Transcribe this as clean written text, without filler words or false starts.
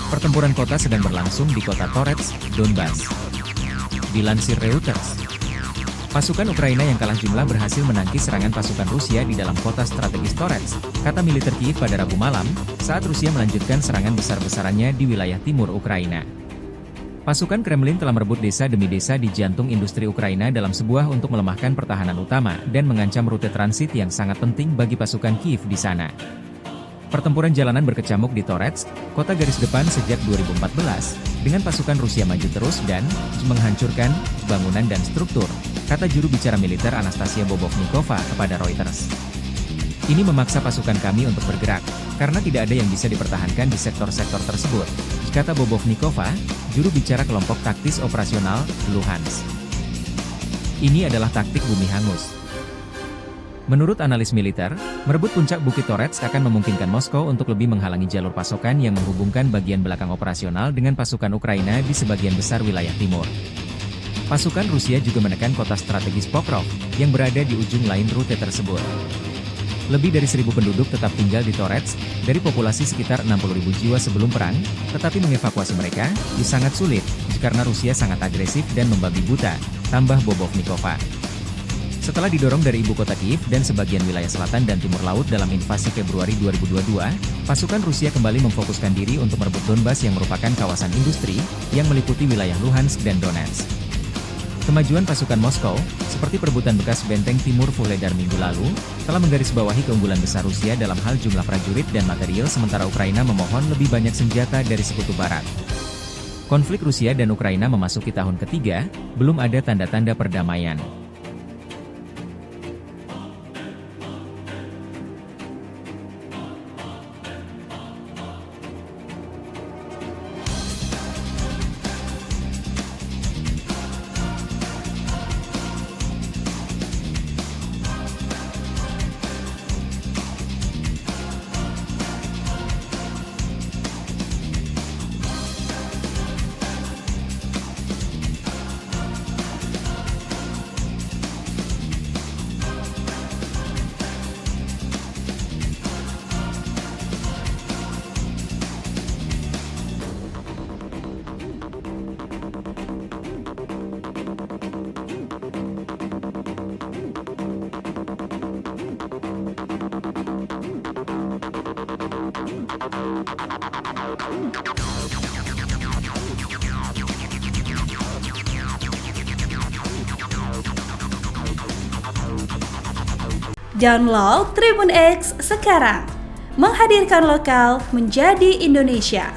Pertempuran kota sedang berlangsung di kota Torets, Donbas. Dilansir Reuters, pasukan Ukraina yang kalah jumlah berhasil menangkis serangan pasukan Rusia di dalam kota strategis Torets, kata militer Kiev pada Rabu malam, saat Rusia melanjutkan serangan besar-besarannya di wilayah timur Ukraina. Pasukan Kremlin telah merebut desa demi desa di jantung industri Ukraina dalam sebuah untuk melemahkan pertahanan utama dan mengancam rute transit yang sangat penting bagi pasukan Kiev di sana. Pertempuran jalanan berkecamuk di Torets, kota garis depan sejak 2014, dengan pasukan Rusia maju terus dan menghancurkan bangunan dan struktur, kata juru bicara militer Anastasia Bobovnikova kepada Reuters. Ini memaksa pasukan kami untuk bergerak, karena tidak ada yang bisa dipertahankan di sektor-sektor tersebut, kata Bobovnikova, juru bicara kelompok taktis operasional, Luhansk. Ini adalah taktik bumi hangus. Menurut analis militer, merebut puncak Bukit Torets akan memungkinkan Moskow untuk lebih menghalangi jalur pasokan yang menghubungkan bagian belakang operasional dengan pasukan Ukraina di sebagian besar wilayah timur. Pasukan Rusia juga menekan kota strategis Pokrov, yang berada di ujung lain rute tersebut. Lebih dari 1.000 penduduk tetap tinggal di Torets, dari populasi sekitar 60.000 jiwa sebelum perang, tetapi mengevakuasi mereka, sangat sulit, karena Rusia sangat agresif dan membabi buta, tambah Bobovnikova. Setelah didorong dari ibu kota Kiev dan sebagian wilayah selatan dan timur laut dalam invasi Februari 2022, pasukan Rusia kembali memfokuskan diri untuk merebut Donbas yang merupakan kawasan industri, yang meliputi wilayah Luhansk dan Donetsk. Kemajuan pasukan Moskow, seperti perebutan bekas benteng timur Vuhledar minggu lalu, telah menggarisbawahi keunggulan besar Rusia dalam hal jumlah prajurit dan material sementara Ukraina memohon lebih banyak senjata dari sekutu barat. Konflik Rusia dan Ukraina memasuki tahun ketiga, belum ada tanda-tanda perdamaian. Download Tribun X sekarang, menghadirkan lokal menjadi Indonesia.